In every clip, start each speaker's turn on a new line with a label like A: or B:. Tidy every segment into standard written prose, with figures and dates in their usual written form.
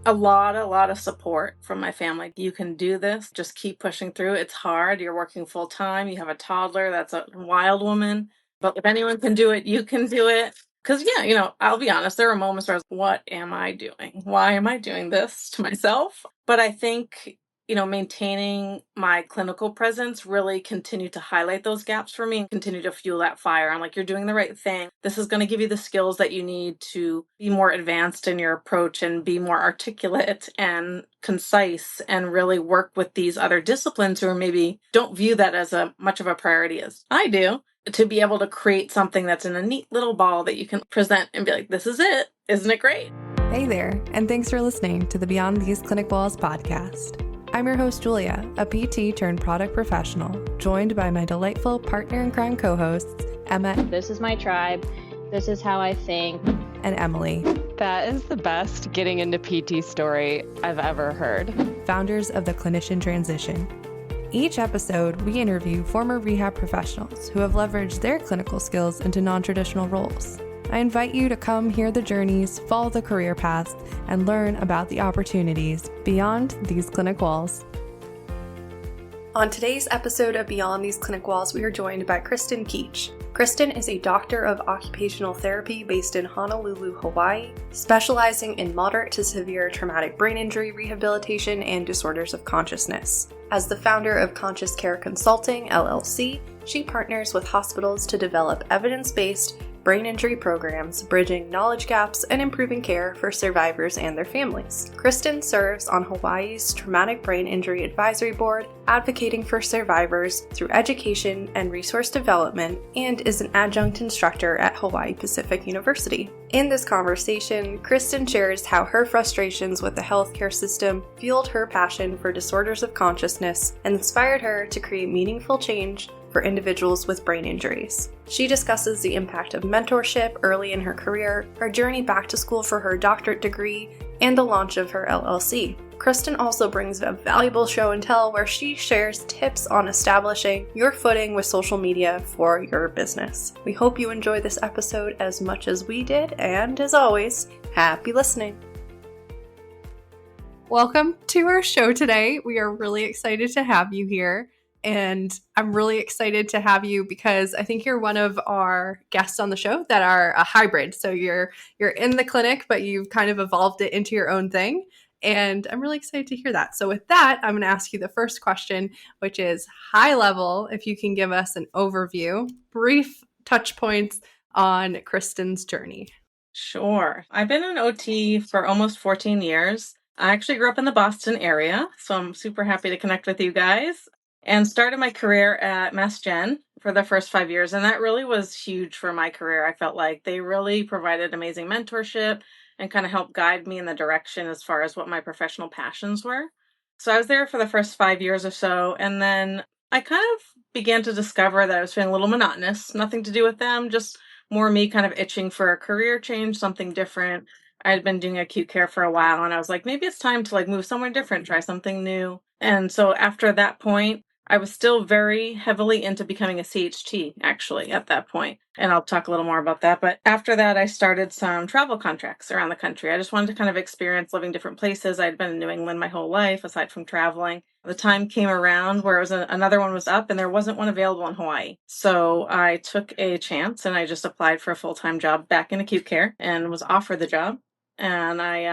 A: a lot of support from my family. You can do this. Just keep pushing through. It's hard. You're working full time. You have a toddler that's a wild woman. But if anyone can do it, you can do it. Because, yeah, I'll be honest, there are moments where I was, what am I doing? Why am I doing this to myself? But I think, maintaining my clinical presence really continued to highlight those gaps for me and continue to fuel that fire. I'm like, you're doing the right thing. This is going to give you the skills that you need to be more advanced in your approach and be more articulate and concise and really work with these other disciplines who are maybe don't view that as much of a priority as I do, to be able to create something that's in a neat little ball that you can present and be like, this is it. Isn't it great?
B: Hey there, and thanks for listening to the Beyond These Clinic Walls podcast. I'm your host, Julia, a PT turned product professional, joined by my delightful partner in crime co-hosts, Emma.
C: This is my tribe. This is how I think.
B: And Emily.
D: That is the best getting into PT story I've ever heard.
B: Founders of the Clinician Transition. Each episode, we interview former rehab professionals who have leveraged their clinical skills into non-traditional roles. I invite you to come hear the journeys, follow the career paths, and learn about the opportunities beyond these clinic walls. On today's episode of Beyond These Clinic Walls, we are joined by Kristen Keech. Kristen is a doctor of occupational therapy based in Honolulu, Hawaii, specializing in moderate to severe traumatic brain injury rehabilitation and disorders of consciousness. As the founder of Conscious Care Consulting LLC, she partners with hospitals to develop evidence-based brain injury programs, bridging knowledge gaps and improving care for survivors and their families. Kristen serves on Hawaii's Traumatic Brain Injury Advisory Board, advocating for survivors through education and resource development, and is an adjunct instructor at Hawaii Pacific University. In this conversation, Kristen shares how her frustrations with the healthcare system fueled her passion for disorders of consciousness and inspired her to create meaningful change for individuals with brain injuries. She discusses the impact of mentorship early in her career, her journey back to school for her doctorate degree, and the launch of her LLC. Kristen also brings a valuable show and tell where she shares tips on establishing your footing with social media for your business. We hope you enjoy this episode as much as we did, and as always, happy listening. Welcome to our show today. We are really excited to have you here. And I'm really excited to have you because I think you're one of our guests on the show that are a hybrid. So you're in the clinic, but you've kind of evolved it into your own thing. And I'm really excited to hear that. So with that, I'm going to ask you the first question, which is high level, if you can give us an overview, brief touch points on Kristen's journey.
A: Sure. I've been an OT for almost 14 years. I actually grew up in the Boston area, so I'm super happy to connect with you guys. And started my career at Mass Gen for the first 5 years. And that really was huge for my career. I felt like they really provided amazing mentorship and kind of helped guide me in the direction as far as what my professional passions were. So I was there for the first 5 years or so. And then I kind of began to discover that I was feeling a little monotonous, nothing to do with them, just more me kind of itching for a career change, something different. I had been doing acute care for a while and I was like, maybe it's time to move somewhere different, try something new. And so after that point, I was still very heavily into becoming a CHT, actually, at that point. And I'll talk a little more about that. But after that, I started some travel contracts around the country. I just wanted to kind of experience living different places. I'd been in New England my whole life, aside from traveling. The time came around where another one was up and there wasn't one available in Hawaii. So I took a chance and I just applied for a full-time job back in acute care and was offered the job. And I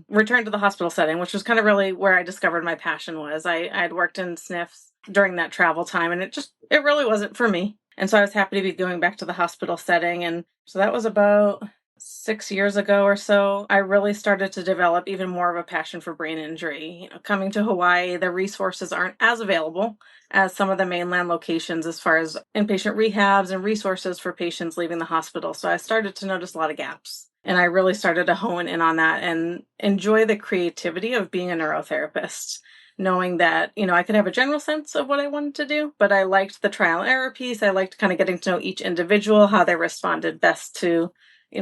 A: returned to the hospital setting, which was kind of really where I discovered my passion was. I had worked in SNFs during that travel time, and it really wasn't for me. And so I was happy to be going back to the hospital setting. And so that was about 6 years ago or so. I really started to develop even more of a passion for brain injury. Coming to Hawaii, the resources aren't as available as some of the mainland locations as far as inpatient rehabs and resources for patients leaving the hospital. So I started to notice a lot of gaps. And I really started to hone in on that and enjoy the creativity of being a neurotherapist, knowing that, I could have a general sense of what I wanted to do, but I liked the trial and error piece. I liked kind of getting to know each individual, how they responded best to,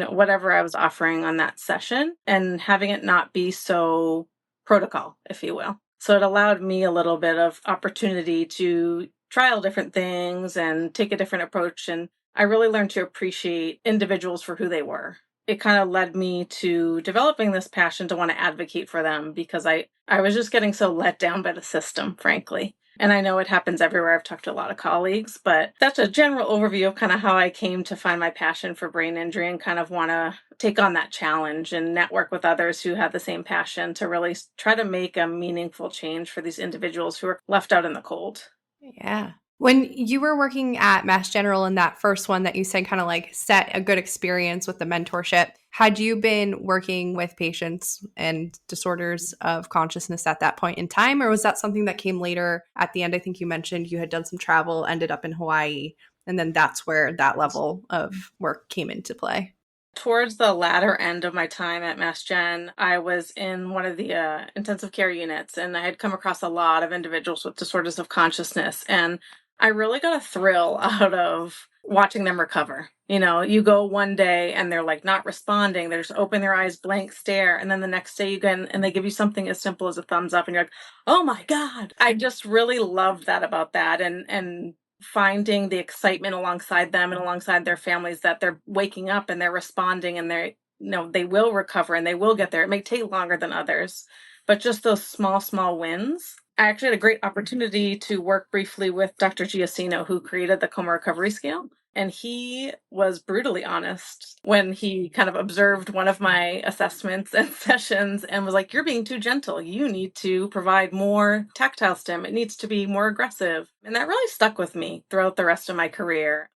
A: whatever I was offering on that session and having it not be so protocol, if you will. So it allowed me a little bit of opportunity to trial different things and take a different approach. And I really learned to appreciate individuals for who they were it kind of led me to developing this passion to want to advocate for them, because I was just getting so let down by the system, frankly. And I know it happens everywhere. I've talked to a lot of colleagues, but that's a general overview of kind of how I came to find my passion for brain injury and kind of want to take on that challenge and network with others who have the same passion to really try to make a meaningful change for these individuals who are left out in the cold.
B: Yeah. When you were working at Mass General in that first one that you said kind of like set a good experience with the mentorship, had you been working with patients and disorders of consciousness at that point in time, or was that something that came later at the end? I think you mentioned you had done some travel, ended up in Hawaii, and then that's where that level of work came into play.
A: Towards the latter end of my time at Mass Gen, I was in one of the intensive care units, and I had come across a lot of individuals with disorders of consciousness. And I really got a thrill out of watching them recover. You know, you go one day and they're like not responding. They're just open their eyes, blank stare. And then the next day you go in and they give you something as simple as a thumbs up and you're like, oh my God. I just really loved that about that. And finding the excitement alongside them and alongside their families that they're waking up and they're responding and they will recover and they will get there. It may take longer than others, but just those small wins. I actually had a great opportunity to work briefly with Dr. Giacino, who created the coma recovery scale. And he was brutally honest when he kind of observed one of my assessments and sessions and was like, you're being too gentle. You need to provide more tactile stim. It needs to be more aggressive. And that really stuck with me throughout the rest of my career.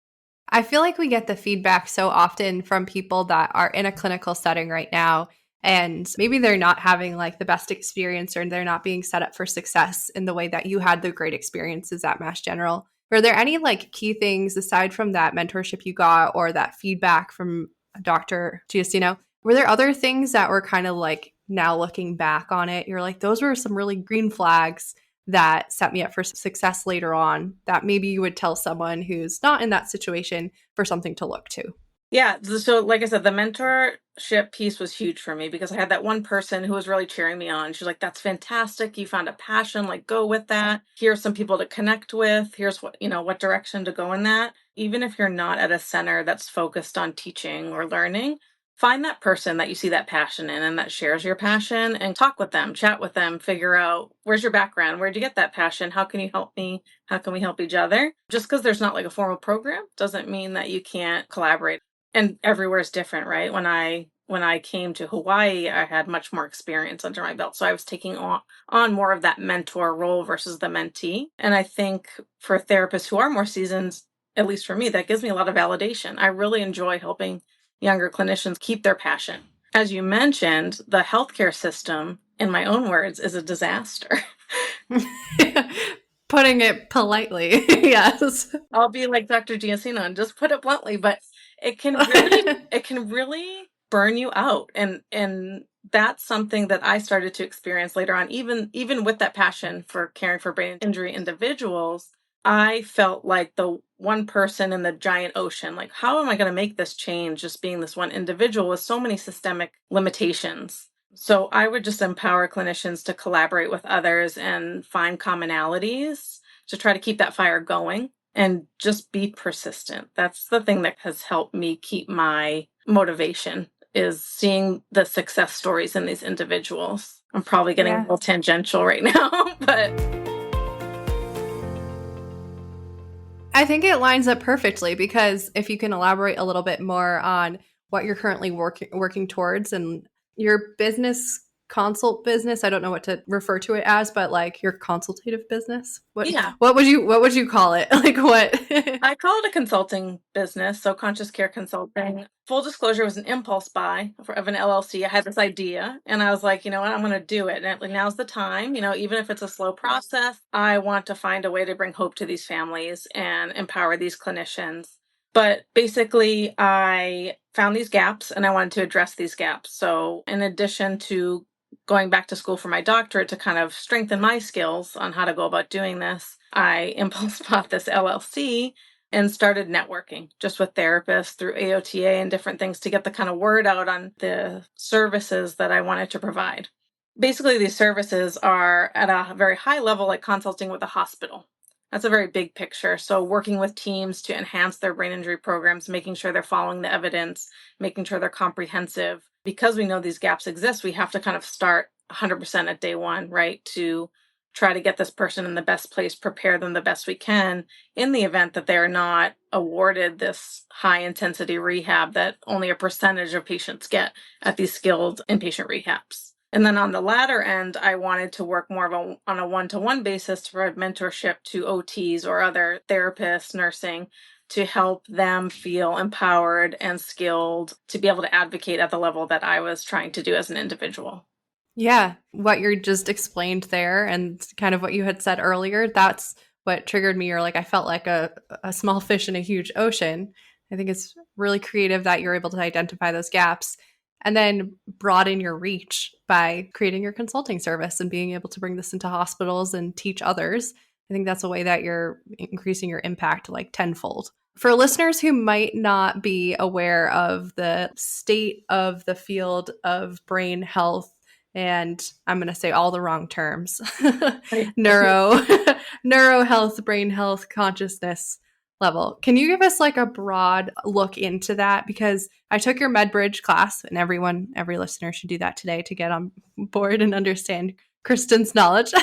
B: I feel like we get the feedback so often from people that are in a clinical setting right now, and maybe they're not having like the best experience or they're not being set up for success in the way that you had the great experiences at Mass General. Were there any like key things aside from that mentorship you got or that feedback from Dr. Giacino? Were there other things that were kind of like, now looking back on it, you're like, those were some really green flags that set me up for success later on, that maybe you would tell someone who's not in that situation for something to look to?
A: Yeah. So like I said, the mentorship piece was huge for me because I had that one person who was really cheering me on. She's like, that's fantastic. You found a passion, like go with that. Here's some people to connect with. Here's what direction to go in that. Even if you're not at a center that's focused on teaching or learning, find that person that you see that passion in and that shares your passion and talk with them, chat with them, figure out where's your background? Where'd you get that passion? How can you help me? How can we help each other? Just because there's not like a formal program doesn't mean that you can't collaborate. And everywhere is different, right? When I came to Hawaii, I had much more experience under my belt. So I was taking on more of that mentor role versus the mentee. And I think for therapists who are more seasoned, at least for me, that gives me a lot of validation. I really enjoy helping younger clinicians keep their passion. As you mentioned, the healthcare system, in my own words, is a disaster.
B: Putting it politely, yes.
A: I'll be like Dr. Giacino and just put it bluntly, but it can really burn you out. And that's something that I started to experience later on, even with that passion for caring for brain injury individuals. I felt like the one person in the giant ocean. Like, how am I going to make this change just being this one individual with so many systemic limitations? So I would just empower clinicians to collaborate with others and find commonalities to try to keep that fire going and just be persistent. That's the thing that has helped me keep my motivation, is seeing the success stories in these individuals. I'm probably getting a little tangential right now, but
B: I think it lines up perfectly, because if you can elaborate a little bit more on what you're currently working towards and your business consult business, I don't know what to refer to it as, but like your consultative business. What would you call it? Like what?
A: I call it a consulting business. So Conscious Care Consulting. Full disclosure, was an impulse buy of an LLC. I had this idea and I was like, you know what, I'm going to do it. And now's the time, even if it's a slow process, I want to find a way to bring hope to these families and empower these clinicians. But basically, I found these gaps and I wanted to address these gaps. So in addition to going back to school for my doctorate to kind of strengthen my skills on how to go about doing this, I impulse bought this LLC and started networking just with therapists through AOTA and different things to get the kind of word out on the services that I wanted to provide. Basically, these services are at a very high level, like consulting with a hospital. That's a very big picture. So working with teams to enhance their brain injury programs, making sure they're following the evidence, making sure they're comprehensive. Because we know these gaps exist, we have to kind of start 100% at day one, right? To try to get this person in the best place, prepare them the best we can in the event that they're not awarded this high intensity rehab that only a percentage of patients get at these skilled inpatient rehabs. And then on the latter end, I wanted to work more on a one-to-one basis to provide mentorship to OTs or other therapists, nursing, to help them feel empowered and skilled to be able to advocate at the level that I was trying to do as an individual.
B: Yeah, what you just explained there and kind of what you had said earlier, that's what triggered me. Or like I felt like a small fish in a huge ocean. I think it's really creative that you're able to identify those gaps and then broaden your reach by creating your consulting service and being able to bring this into hospitals and teach others. I think that's a way that you're increasing your impact like tenfold. For listeners who might not be aware of the state of the field of brain health, and I'm going to say all the wrong terms, neuro health, brain health, consciousness level. Can you give us like a broad look into that? Because I took your MedBridge class, and every listener should do that today to get on board and understand Kristen's knowledge.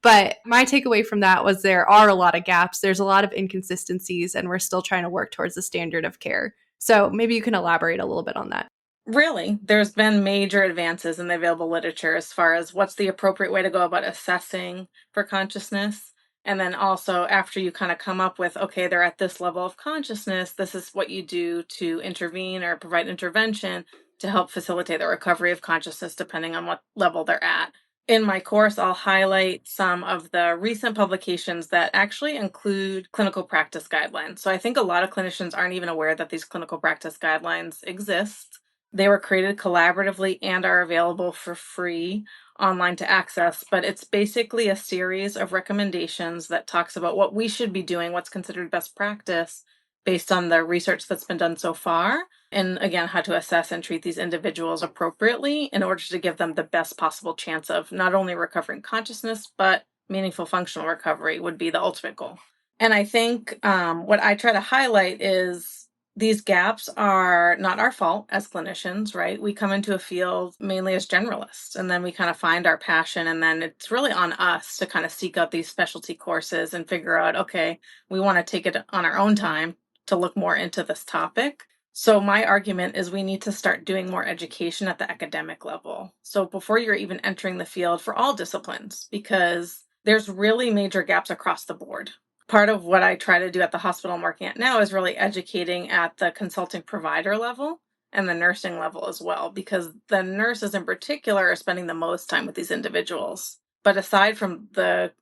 B: But my takeaway from that was there are a lot of gaps. There's a lot of inconsistencies, and we're still trying to work towards the standard of care. So maybe you can elaborate a little bit on that.
A: Really, there's been major advances in the available literature as far as what's the appropriate way to go about assessing for consciousness. And then also after you kind of come up with, okay, they're at this level of consciousness, this is what you do to intervene or provide intervention to help facilitate the recovery of consciousness depending on what level they're at. In my course, I'll highlight some of the recent publications that actually include clinical practice guidelines. So I think a lot of clinicians aren't even aware that these clinical practice guidelines exist. They were created collaboratively and are available for free online to access, but it's basically a series of recommendations that talks about what we should be doing, what's considered best practice based on the research that's been done so far, and again, how to assess and treat these individuals appropriately in order to give them the best possible chance of not only recovering consciousness, but meaningful functional recovery would be the ultimate goal. And I think what I try to highlight is these gaps are not our fault as clinicians, right? We come into a field mainly as generalists, and then we kind of find our passion, and then it's really on us to kind of seek out these specialty courses and figure out, okay, we want to take it on our own time to look more into this topic. So my argument is we need to start doing more education at the academic level. So before you're even entering the field for all disciplines, because there's really major gaps across the board. Part of what I try to do at the hospital I'm working at now is really educating at the consulting provider level and the nursing level as well, because the nurses in particular are spending the most time with these individuals. But aside from the,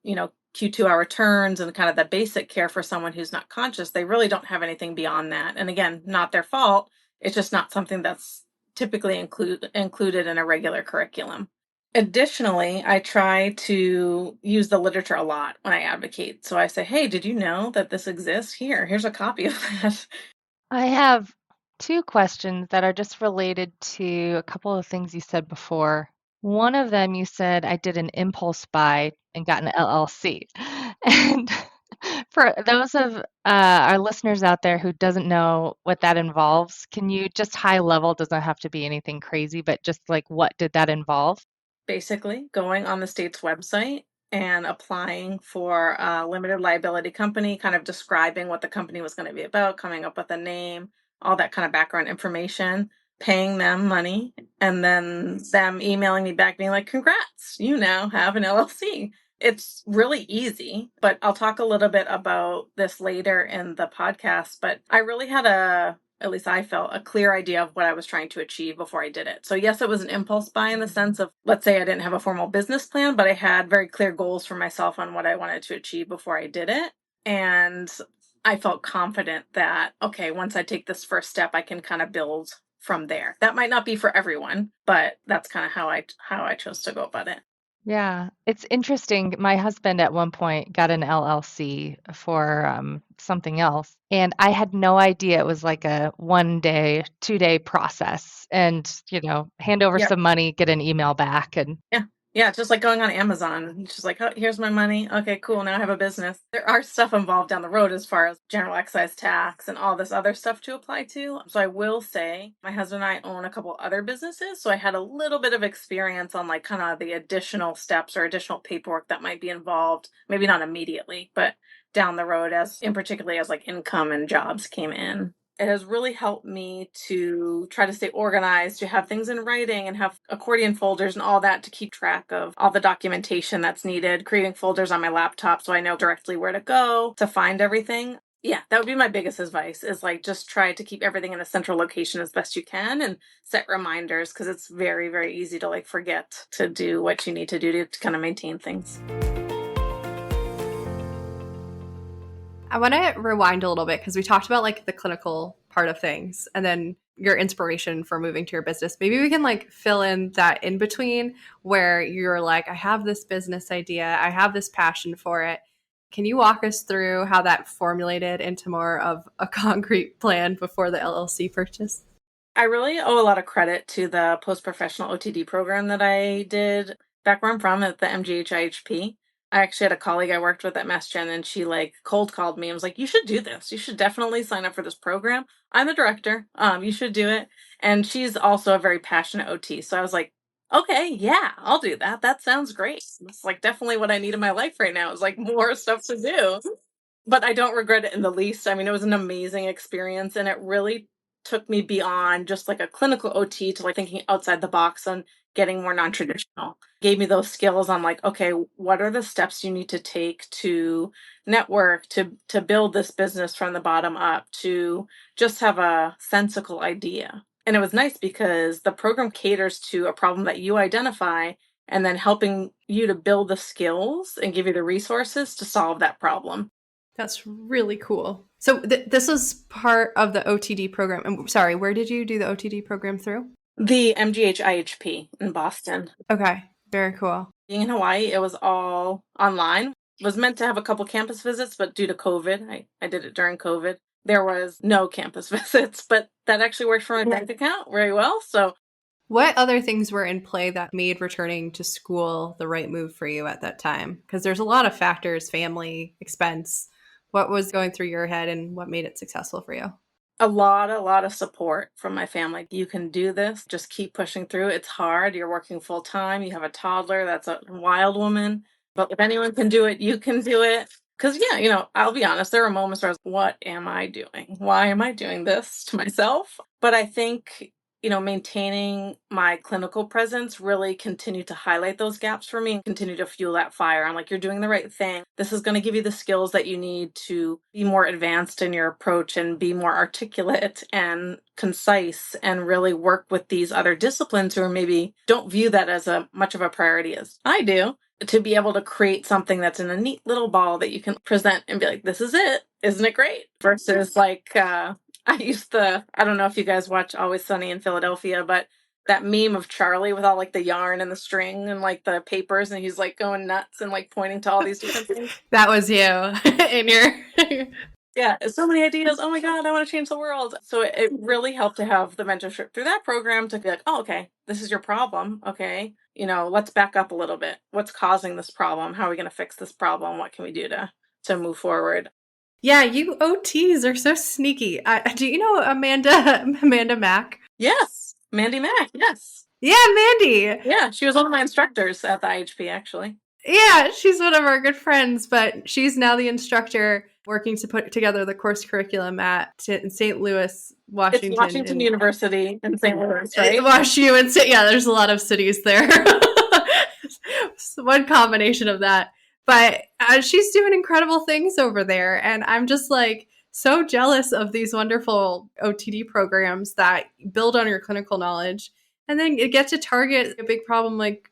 A: Q2-hour turns and kind of the basic care for someone who's not conscious, they really don't have anything beyond that. And again, not their fault. It's just not something that's typically included in a regular curriculum. Additionally, I try to use the literature a lot when I advocate. So I say, hey, did you know that this exists? Here's a copy of that.
D: I have two questions that are just related to a couple of things you said before. One of them, you said, I did an impulse buy and got an LLC. And for those of our listeners out there who doesn't know what that involves, can you just high level, doesn't have to be anything crazy, but just like what did that involve?
A: Basically, going on the state's website and applying for a limited liability company, kind of describing what the company was going to be about, coming up with a name, all that kind of background information, paying them money, and then them emailing me back being like, congrats, you now have an LLC. It's really easy, but I'll talk a little bit about this later in the podcast. But I really had at least I felt, a clear idea of what I was trying to achieve before I did it. So yes, it was an impulse buy in the sense of, let's say I didn't have a formal business plan, but I had very clear goals for myself on what I wanted to achieve before I did it. And I felt confident that, okay, once I take this first step, I can kind of build from there. That might not be for everyone, but that's kind of how I chose to go about it.
D: Yeah, it's interesting. My husband at one point got an LLC for something else, and I had no idea it was like a 1 day, 2 day process. And hand over
A: Yeah.
D: some money, get an email back, and
A: Yeah. Yeah, just like going on Amazon. It's just like, oh, here's my money. Okay, cool. Now I have a business. There are stuff involved down the road as far as general excise tax and all this other stuff to apply to. So I will say my husband and I own a couple other businesses. So I had a little bit of experience on like kind of the additional steps or additional paperwork that might be involved. Maybe not immediately, but down the road as in particularly as like income and jobs came in. It has really helped me to try to stay organized, to have things in writing and have accordion folders and all that to keep track of all the documentation that's needed, creating folders on my laptop so I know directly where to go to find everything. Yeah, that would be my biggest advice is like just try to keep everything in a central location as best you can and set reminders because it's very, very easy to like forget to do what you need to do to kind of maintain things.
B: I want to rewind a little bit because we talked about like the clinical part of things and then your inspiration for moving to your business. Maybe we can like fill in that in between where you're like, I have this business idea, I have this passion for it. Can you walk us through how that formulated into more of a concrete plan before the LLC purchase?
A: I really owe a lot of credit to the post-professional OTD program that I did back where I'm from at the MGHIHP. I actually had a colleague I worked with at MassGen and she like cold called me and was like, you should do this. You should definitely sign up for this program. I'm the director. You should do it. And she's also a very passionate OT. So I was like, okay, yeah, I'll do that. That sounds great. It's like definitely what I need in my life right now is like more stuff to do. But I don't regret it in the least. I mean, it was an amazing experience and it really took me beyond just like a clinical OT to like thinking outside the box and getting more non-traditional. Gave me those skills on like, okay, what are the steps you need to take to network, to build this business from the bottom up, to just have a sensical idea. And it was nice because the program caters to a problem that you identify and then helping you to build the skills and give you the resources to solve that problem.
B: That's really cool. So this was part of the OTD program. I'm sorry, where did you do the OTD program through?
A: The MGHIHP in Boston.
B: Okay, very cool.
A: Being in Hawaii, it was all online. It was meant to have a couple campus visits, but due to COVID, I did it during COVID. There was no campus visits, but that actually worked for my bank account very well. So
B: what other things were in play that made returning to school the right move for you at that time? Because there's a lot of factors, family, expense. What was going through your head and what made it successful for you?
A: a lot of support from my family. You can do this. Just keep pushing through. It's hard. You're working full time. You have a toddler that's a wild woman. But if anyone can do it, you can do it. Because, yeah, I'll be honest, there are moments where I was, what am I doing? Why am I doing this to myself? But I think, maintaining my clinical presence really continued to highlight those gaps for me and continue to fuel that fire. I'm like, you're doing the right thing. This is going to give you the skills that you need to be more advanced in your approach and be more articulate and concise and really work with these other disciplines who are maybe don't view that as much of a priority as I do. To be able to create something that's in a neat little ball that you can present and be like, this is it. Isn't it great? Versus like, I don't know if you guys watch Always Sunny in Philadelphia, but that meme of Charlie with all like the yarn and the string and like the papers and he's like going nuts and like pointing to all these different things.
B: That was you in your...
A: Yeah, so many ideas. Oh my God, I want to change the world. So it really helped to have the mentorship through that program to be like, oh, okay, this is your problem. Okay. Let's back up a little bit. What's causing this problem? How are we going to fix this problem? What can we do to move forward?
B: Yeah, you OTs are so sneaky. Do you know Amanda Mack?
A: Yes. Mandy Mack. Yes.
B: Yeah, Mandy.
A: Yeah. She was one of my instructors at the IHP, actually.
B: Yeah, she's one of our good friends, but she's now the instructor working to put together the course curriculum at St. Louis, Washington.
A: It's Washington University in St. Louis, right?
B: Washington, yeah, there's a lot of cities there. One combination of that. But she's doing incredible things over there. And I'm just like so jealous of these wonderful OTD programs that build on your clinical knowledge and then you get to target a big problem like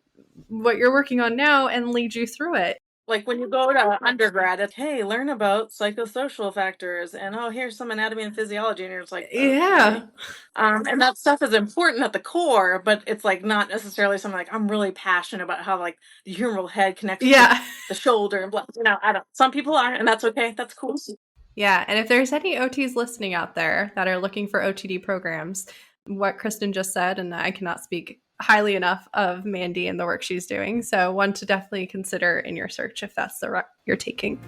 B: what you're working on now and lead you through it.
A: Like when you go to undergrad, it's, hey, learn about psychosocial factors and here's some anatomy and physiology. And you're just like, okay.
B: Yeah.
A: And that stuff is important at the core, but it's like not necessarily something like I'm really passionate about how like the humeral head connects to the shoulder and blah. I don't. Some people are, and that's okay. That's cool.
B: Yeah. And if there's any OTs listening out there that are looking for OTD programs, what Kristen just said, and I cannot speak highly enough of Mandy and the work she's doing. So one to definitely consider in your search if that's the route you're taking.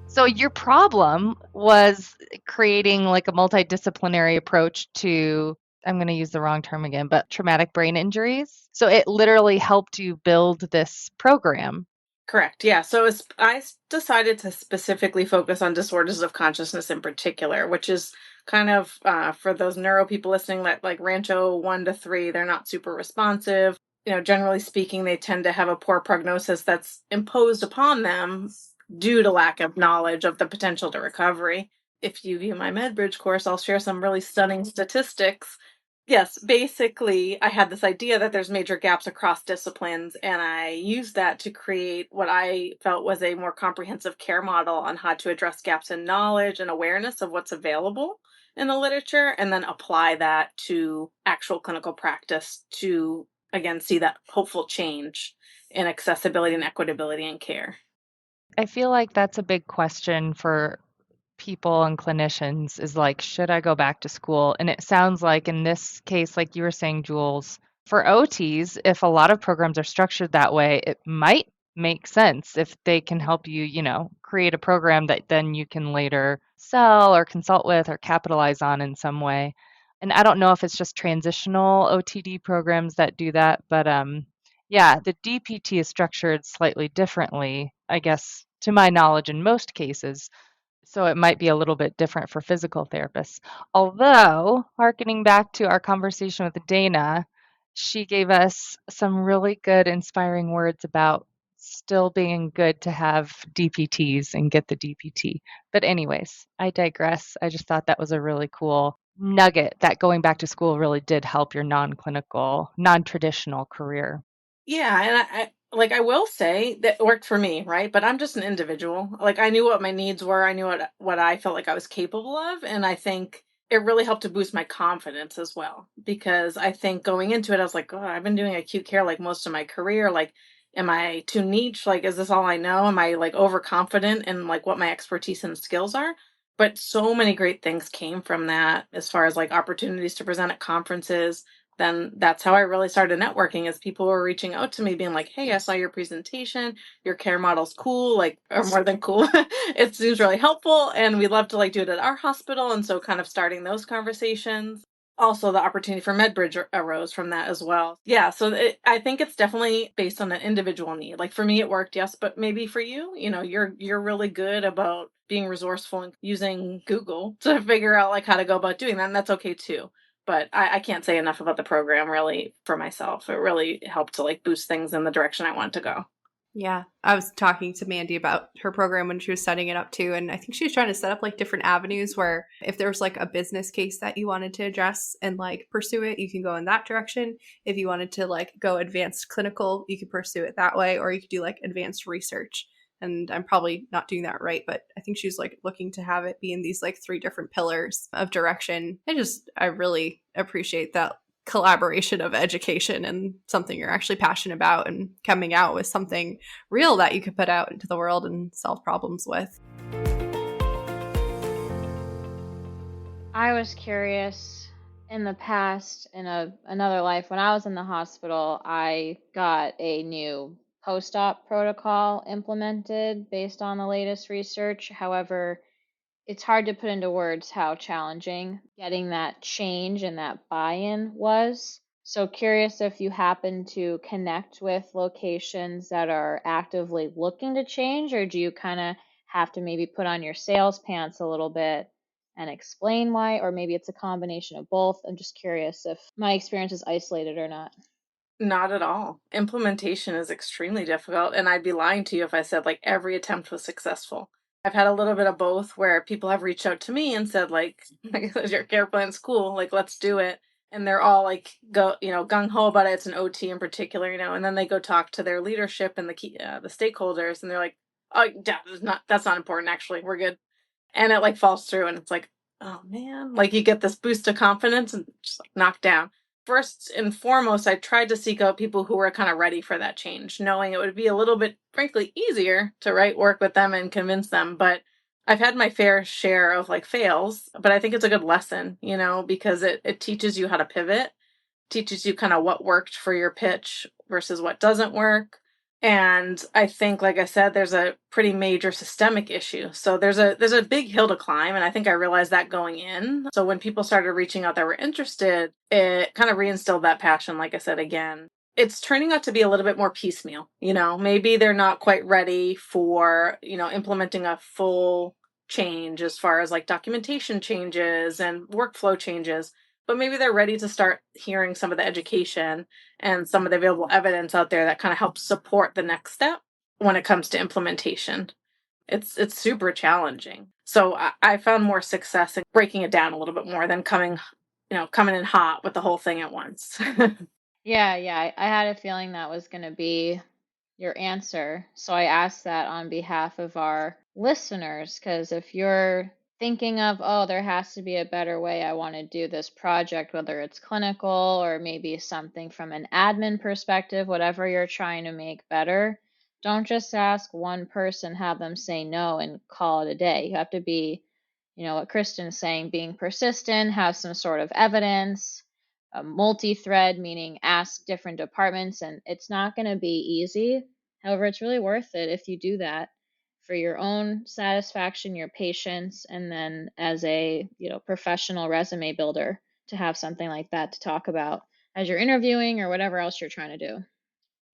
D: So your problem was creating like a multidisciplinary approach to, I'm going to use the wrong term again, but traumatic brain injuries. So it literally helped you build this program.
A: Correct. Yeah. So I decided to specifically focus on disorders of consciousness in particular, which is kind of for those neuro people listening, that like Rancho 1 to 3, they're not super responsive. Generally speaking, they tend to have a poor prognosis that's imposed upon them due to lack of knowledge of the potential to recovery. If you view my MedBridge course, I'll share some really stunning statistics. Yes, basically, I had this idea that there's major gaps across disciplines, and I used that to create what I felt was a more comprehensive care model on how to address gaps in knowledge and awareness of what's available in the literature, and then apply that to actual clinical practice to, again, see that hopeful change in accessibility and equitability in care.
D: I feel like that's a big question for people and clinicians is like, should I go back to school? And it sounds like in this case, like you were saying, Jules, for OTs, if a lot of programs are structured that way, it might make sense if they can help you, create a program that then you can later sell or consult with or capitalize on in some way. And I don't know if it's just transitional OTD programs that do that, but yeah, the DPT is structured slightly differently, I guess, to my knowledge, in most cases. So it might be a little bit different for physical therapists. Although, harkening back to our conversation with Dana, she gave us some really good, inspiring words about still being good to have DPTs and get the DPT. But, anyways, I digress. I just thought that was a really cool nugget that going back to school really did help your non-clinical, non-traditional career.
A: Yeah, and I will say that it worked for me, right? But I'm just an individual. Like I knew what my needs were, I knew what I felt like I was capable of, and I think it really helped to boost my confidence as well. Because I think going into it, I was like, oh, I've been doing acute care like most of my career. Like, am I too niche? Like, is this all I know? Am I like overconfident in like what my expertise and skills are? But so many great things came from that as far as like opportunities to present at conferences. Then that's how I really started networking, as people were reaching out to me being like, hey, I saw your presentation, your care model's cool, like, or more than cool. It seems really helpful, and we'd love to like do it at our hospital. And so kind of starting those conversations. Also, the opportunity for MedBridge arose from that as well. Yeah, so I think it's definitely based on an individual need. Like for me, it worked, yes, but maybe for you, you're really good about being resourceful and using Google to figure out like how to go about doing that, and that's okay too. But I can't say enough about the program really for myself. It really helped to like boost things in the direction I wanted to go.
B: Yeah, I was talking to Mandy about her program when she was setting it up too. And I think she was trying to set up like different avenues where if there's like a business case that you wanted to address and like pursue it, you can go in that direction. If you wanted to like go advanced clinical, you could pursue it that way, or you could do like advanced research. And I'm probably not doing that right, but I think she's like looking to have it be in these like 3 different pillars of direction. I really appreciate that collaboration of education and something you're actually passionate about and coming out with something real that you could put out into the world and solve problems with.
C: I was curious in the past, in another life, when I was in the hospital, I got a new post-op protocol implemented based on the latest research. However, it's hard to put into words how challenging getting that change and that buy-in was. So curious if you happen to connect with locations that are actively looking to change, or do you kind of have to maybe put on your sales pants a little bit and explain why, or maybe it's a combination of both? I'm just curious if my experience is isolated or not.
A: Not at all. Implementation is extremely difficult, and I'd be lying to you if I said like every attempt was successful. I've had a little bit of both where people have reached out to me and said like, your care plan's cool, like let's do it. And they're all like gung ho about it. It's an OT in particular, and then they go talk to their leadership and the stakeholders, and they're like, oh, yeah, that's not important. Actually, we're good. And it like falls through, and it's like, oh man, like you get this boost of confidence and just like knocked down. First and foremost, I tried to seek out people who were kind of ready for that change, knowing it would be a little bit, frankly, easier to work with them and convince them. But I've had my fair share of like fails, but I think it's a good lesson, because it teaches you how to pivot, teaches you kind of what worked for your pitch versus what doesn't work. And I think, like I said, there's a pretty major systemic issue. So there's a big hill to climb. And I think I realized that going in. So when people started reaching out that were interested, it kind of reinstilled that passion, like I said, again. It's turning out to be a little bit more piecemeal. Maybe they're not quite ready for, implementing a full change as far as like documentation changes and workflow changes, but maybe they're ready to start hearing some of the education and some of the available evidence out there that kind of helps support the next step when it comes to implementation. It's super challenging. So I found more success in breaking it down a little bit more than coming in hot with the whole thing at once.
C: Yeah, I had a feeling that was going to be your answer. So I asked that on behalf of our listeners, because if you're thinking of, oh, there has to be a better way I want to do this project, whether it's clinical or maybe something from an admin perspective, whatever you're trying to make better, don't just ask one person, have them say no, and call it a day. You have to be, what Kristen's saying, being persistent, have some sort of evidence, multi-thread, meaning ask different departments, and it's not going to be easy. However, it's really worth it if you do that for your own satisfaction, your patients, and then as a professional resume builder to have something like that to talk about as you're interviewing or whatever else you're trying to do.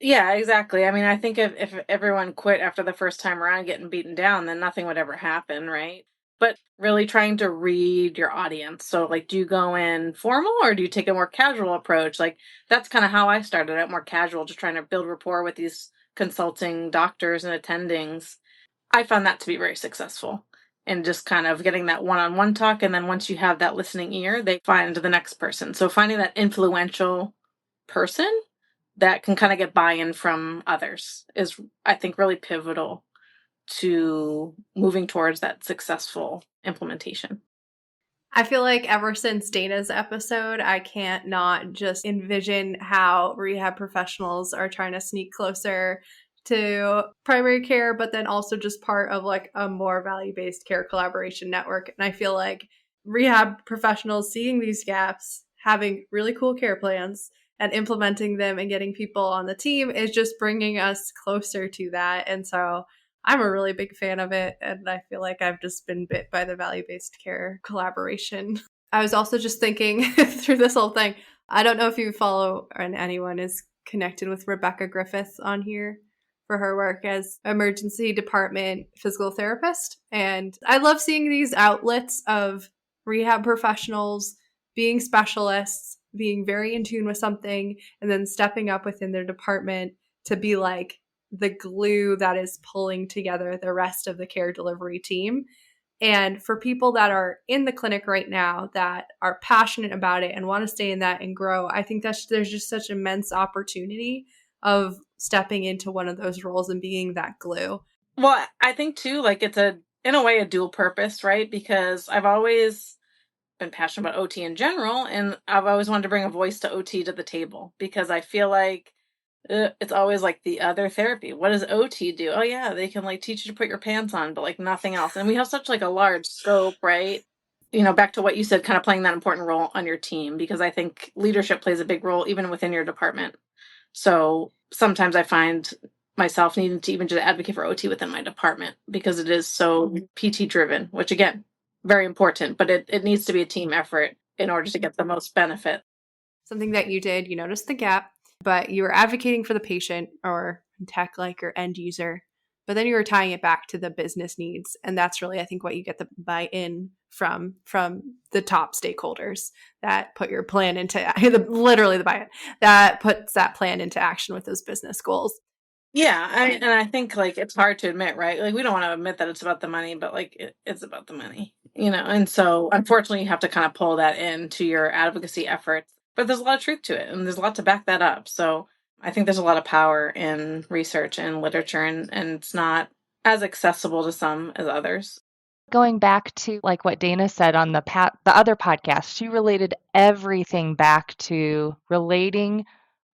A: Yeah, exactly. I mean, I think if everyone quit after the first time around getting beaten down, then nothing would ever happen, right? But really trying to read your audience. So, like, do you go in formal or do you take a more casual approach? Like, that's kind of how I started out, more casual, just trying to build rapport with these consulting doctors and attendings. I found that to be very successful in just kind of getting that one-on-one talk. And then once you have that listening ear, they find the next person. So finding that influential person that can kind of get buy-in from others is, I think, really pivotal to moving towards that successful implementation.
B: I feel like ever since Dana's episode, I can't not just envision how rehab professionals are trying to sneak closer to primary care, but then also just part of like a more value-based care collaboration network. And I feel like rehab professionals seeing these gaps, having really cool care plans, and implementing them and getting people on the team is just bringing us closer to that. And so I'm a really big fan of it, and I feel like I've just been bit by the value-based care collaboration. I was also just thinking through this whole thing, I don't know if you follow and anyone is connected with Rebecca Griffith on here for her work as emergency department physical therapist. And I love seeing these outlets of rehab professionals being specialists, being very in tune with something, and then stepping up within their department to be like the glue that is pulling together the rest of the care delivery team. And for people that are in the clinic right now that are passionate about it and want to stay in that and grow, I think there's just such immense opportunity of stepping into one of those roles and being that glue.
A: Well, I think too, like it's in a way, a dual purpose, right? Because I've always been passionate about OT in general, and I've always wanted to bring a voice to OT to the table because I feel like it's always like the other therapy. What does OT do? Oh yeah, they can like teach you to put your pants on, but like nothing else. And we have such like a large scope, right? Back to what you said, kind of playing that important role on your team, because I think leadership plays a big role even within your department. So sometimes I find myself needing to even just advocate for OT within my department because it is so PT driven, which again, very important, but it needs to be a team effort in order to get the most benefit.
B: Something that you did, you noticed the gap, but you were advocating for the patient or tech like your end user, but then you were tying it back to the business needs. And that's really, I think, what you get the buy-in from the top stakeholders that put your plan into literally the buy-in that puts that plan into action with those business goals.
A: Yeah, and I think like it's hard to admit, right? Like we don't want to admit that it's about the money, but like it's about the money, And so unfortunately, you have to kind of pull that into your advocacy efforts. But there's a lot of truth to it, and there's a lot to back that up. So I think there's a lot of power in research and literature, and it's not as accessible to some as others.
D: Going back to like what Dana said on the other podcast, she related everything back to relating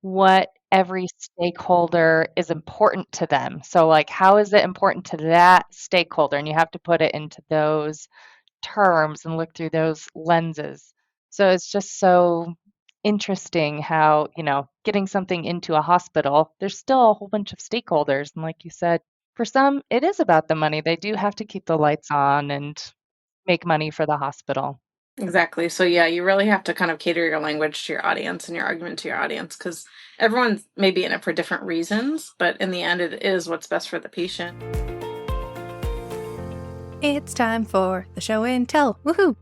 D: what every stakeholder is important to them. So like, how is it important to that stakeholder? And you have to put it into those terms and look through those lenses. So it's just so interesting how, getting something into a hospital, there's still a whole bunch of stakeholders. And like you said, for some, it is about the money. They do have to keep the lights on and make money for the hospital.
A: Exactly. So yeah, you really have to kind of cater your language to your audience and your argument to your audience, because everyone's maybe in it for different reasons, but in the end, it is what's best for the patient.
B: It's time for the show and tell. Woohoo!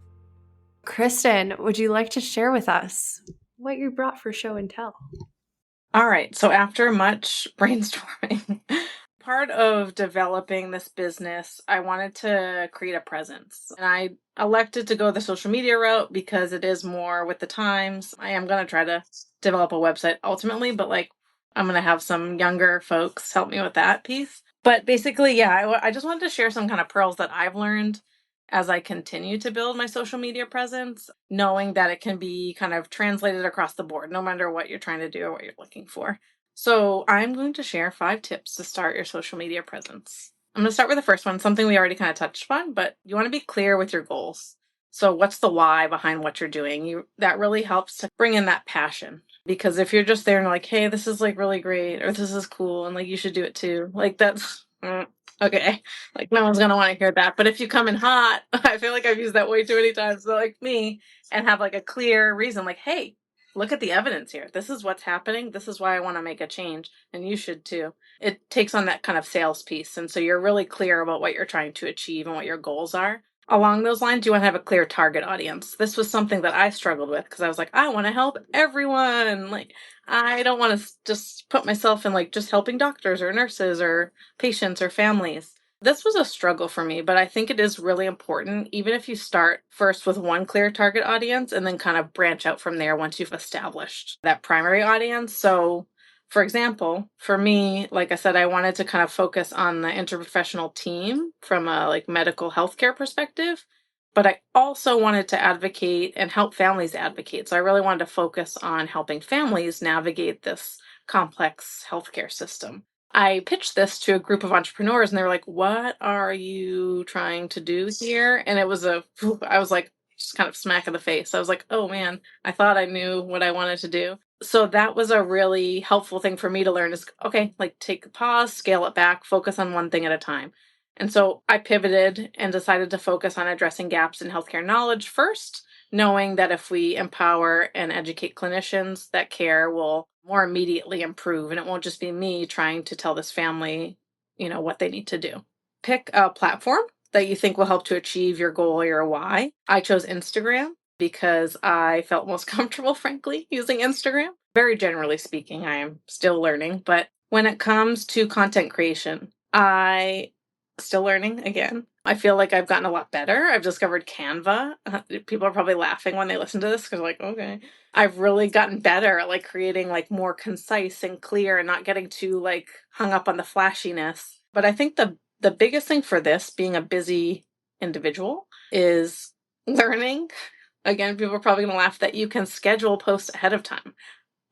B: Kristen, would you like to share with us what you brought for show and tell?
A: All right. So after much brainstorming, part of developing this business, I wanted to create a presence. And I elected to go the social media route because it is more with the times. I am going to try to develop a website ultimately, but I'm going to have some younger folks help me with that piece. But basically, yeah, I just wanted to share some kind of pearls that I've learned as I continue to build my social media presence, knowing that it can be kind of translated across the board, no matter what you're trying to do or what you're looking for. So I'm going to share 5 tips to start your social media presence. I'm going to start with the first one, something we already kind of touched on, but you want to be clear with your goals. So what's the why behind what you're doing? That really helps to bring in that passion. Because if you're just there and like, hey, this is like really great, or this is cool, and like you should do it too, like that's okay. Like no one's gonna want to hear that. But if you come in hot, I feel like I've used that way too many times. So like me, and have like a clear reason, like, hey, look at the evidence here. This is what's happening. This is why I want to make a change, and you should too. It takes on that kind of sales piece, and so you're really clear about what you're trying to achieve and what your goals are. Along those lines, you want to have a clear target audience. This was something that I struggled with because I was like, I want to help everyone. Like, I don't want to just put myself in like just helping doctors or nurses or patients or families. This was a struggle for me, but I think it is really important, even if you start first with one clear target audience and then kind of branch out from there once you've established that primary audience. So, for example, for me, like I said, I wanted to kind of focus on the interprofessional team from a like medical healthcare perspective, but I also wanted to advocate and help families advocate. So I really wanted to focus on helping families navigate this complex healthcare system. I pitched this to a group of entrepreneurs and they were like, what are you trying to do here? And I was like, just kind of smack in the face. I was like, oh man, I thought I knew what I wanted to do. So that was a really helpful thing for me to learn is, okay, like take a pause, scale it back, focus on one thing at a time. And so I pivoted and decided to focus on addressing gaps in healthcare knowledge first, knowing that if we empower and educate clinicians, that care will more immediately improve. And it won't just be me trying to tell this family, what they need to do. Pick a platform that you think will help to achieve your goal or your why. I chose Instagram because I felt most comfortable, frankly, using Instagram. Very generally speaking, I am still learning. But when it comes to content creation, I still learning again. I feel like I've gotten a lot better. I've discovered Canva. People are probably laughing when they listen to this because like, okay. I've really gotten better at like creating like more concise and clear and not getting too like hung up on the flashiness. But I think the biggest thing for this being a busy individual is learning. Again, people are probably going to laugh that you can schedule posts ahead of time.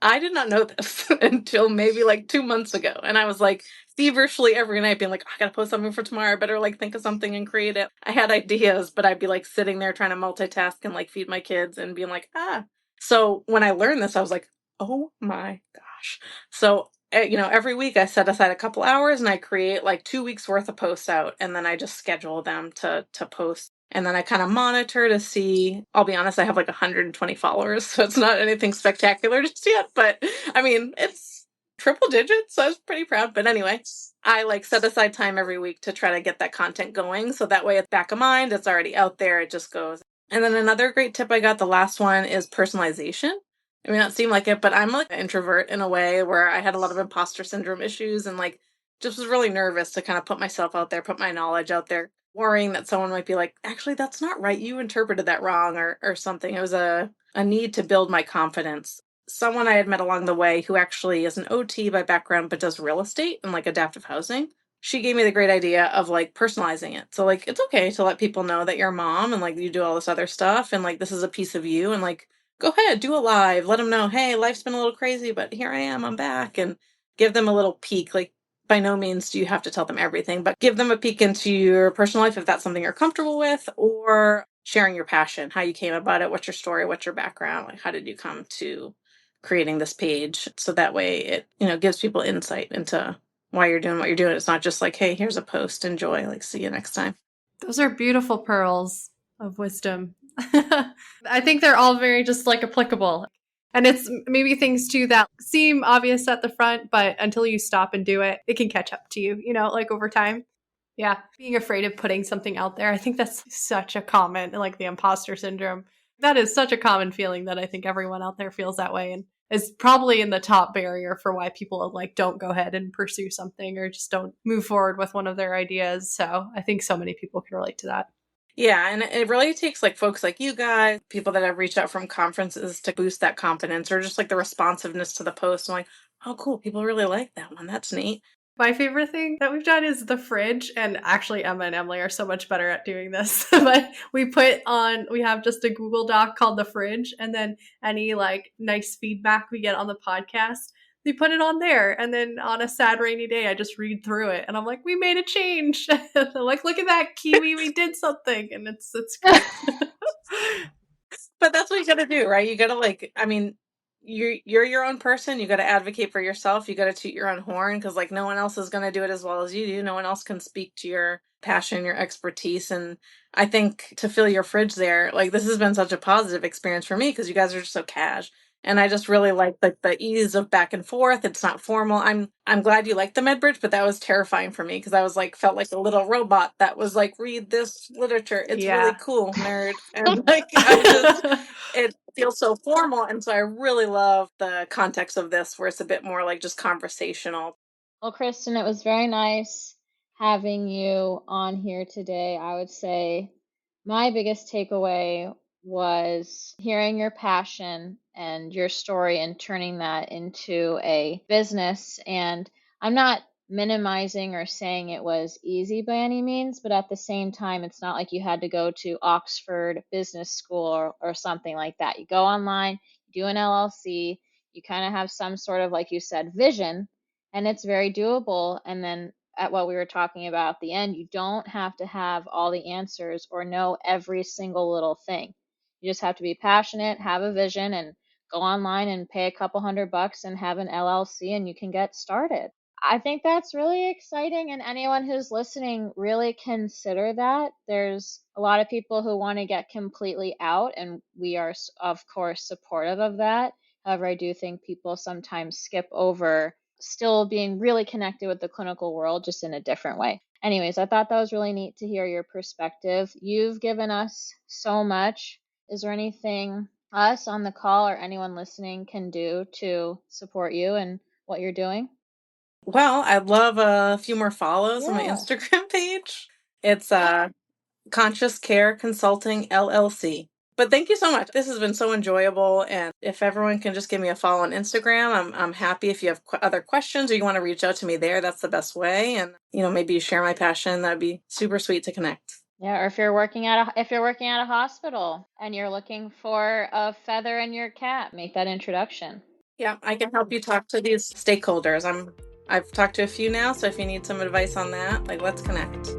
A: I did not know this until maybe like 2 months ago. And I was like feverishly every night being like, I gotta post something for tomorrow. I better like think of something and create it. I had ideas, but I'd be like sitting there trying to multitask and like feed my kids and being like, ah. So when I learned this, I was like, oh my gosh. So, every week I set aside a couple hours and I create like 2 weeks worth of posts out. And then I just schedule them to post. And then I kind of monitor to see, I'll be honest, I have like 120 followers, so it's not anything spectacular just yet, but I mean, it's triple digits, so I was pretty proud. But anyway, I like set aside time every week to try to get that content going. So that way it's back of mind, it's already out there, it just goes. And then another great tip I got, the last one, is personalization. It may not seem like it, but I'm like an introvert in a way where I had a lot of imposter syndrome issues and like just was really nervous to kind of put myself out there, put my knowledge out there, worrying that someone might be like, actually, that's not right. You interpreted that wrong or something. It was a need to build my confidence. Someone I had met along the way who actually is an OT by background, but does real estate and like adaptive housing. She gave me the great idea of like personalizing it. So like, it's okay to let people know that you're a mom and like you do all this other stuff. And like, this is a piece of you and like go ahead, do a live, let them know, hey, life's been a little crazy, but here I am, I'm back, and give them a little peek. Like, by no means do you have to tell them everything, but give them a peek into your personal life if that's something you're comfortable with, or sharing your passion, how you came about it, what's your story, what's your background, like how did you come to creating this page? So that way it, gives people insight into why you're doing what you're doing. It's not just like, hey, here's a post, enjoy, like, see you next time.
B: Those are beautiful pearls of wisdom. I think they're all very just like applicable. And it's maybe things too that seem obvious at the front, but until you stop and do it, it can catch up to you, like over time. Yeah. Being afraid of putting something out there. I think that's such a common, like the imposter syndrome. That is such a common feeling that I think everyone out there feels that way. And is probably in the top barrier for why people like don't go ahead and pursue something or just don't move forward with one of their ideas. So I think so many people can relate to that.
A: Yeah, and it really takes like folks like you guys, people that have reached out from conferences to boost that confidence, or just like the responsiveness to the post. I'm like, oh, cool, people really like that one. That's neat.
B: My favorite thing that we've done is the fridge, and actually Emma and Emily are so much better at doing this. But we have just a Google Doc called the fridge, and then any like nice feedback we get on the podcast, we put it on there. And then on a sad rainy day, I just read through it, and I'm like, we made a change. Like, look at that, Kiwi, we did something, and it's great.
A: But that's what you got to do, right? You got to like, I mean, you're your own person. You got to advocate for yourself. You got to toot your own horn, because like no one else is going to do it as well as you do. No one else can speak to your passion, your expertise. And I think to fill your fridge there, like this has been such a positive experience for me, because you guys are just so cash. And I just really like the ease of back and forth. It's not formal. I'm glad you like the MedBridge, but that was terrifying for me, because I was like, felt like a little robot that was like, read this literature. It's really cool, nerd. And like, it feels so formal. And so I really love the context of this, where it's a bit more like just conversational.
C: Well, Kristen, it was very nice having you on here today. I would say my biggest takeaway was hearing your passion and your story and turning that into a business. And I'm not minimizing or saying it was easy by any means, but at the same time, it's not like you had to go to Oxford Business School or something like that. You go online, you do an LLC, you kind of have some sort of, like you said, vision, and it's very doable. And then at what we were talking about at the end, you don't have to have all the answers or know every single little thing. You just have to be passionate, have a vision, and go online and pay a couple $100 and have an LLC, and you can get started. I think that's really exciting, and anyone who's listening, really consider that. There's a lot of people who want to get completely out, and we are, of course, supportive of that. However, I do think people sometimes skip over still being really connected with the clinical world, just in a different way. Anyways, I thought that was really neat to hear your perspective. You've given us so much. Is there anything us on the call or anyone listening can do to support you and what you're doing?
A: Well, I'd love a few more follows on my Instagram page. It's Conscious Care Consulting LLC. But thank you so much. This has been so enjoyable. And if everyone can just give me a follow on Instagram, I'm happy. If you have other questions or you want to reach out to me there, that's the best way. And, maybe you share my passion. That'd be super sweet to connect.
C: Yeah, or if you're working at a hospital and you're looking for a feather in your cap, make that introduction.
A: Yeah, I can help you talk to these stakeholders. I've talked to a few now, so if you need some advice on that, let's connect.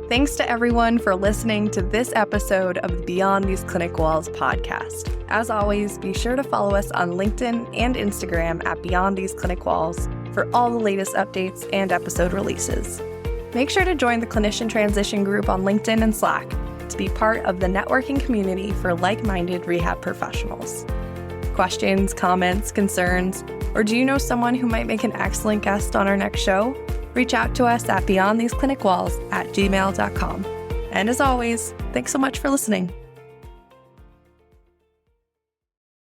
B: Thanks to everyone for listening to this episode of the Beyond These Clinic Walls podcast. As always, be sure to follow us on LinkedIn and Instagram at Beyond These Clinic Walls for all the latest updates and episode releases. Make sure to join the Clinician Transition group on LinkedIn and Slack to be part of the networking community for like-minded rehab professionals. Questions, comments, concerns, or do you know someone who might make an excellent guest on our next show? Reach out to us at beyondtheseclinicwalls@gmail.com. And as always, thanks so much for listening.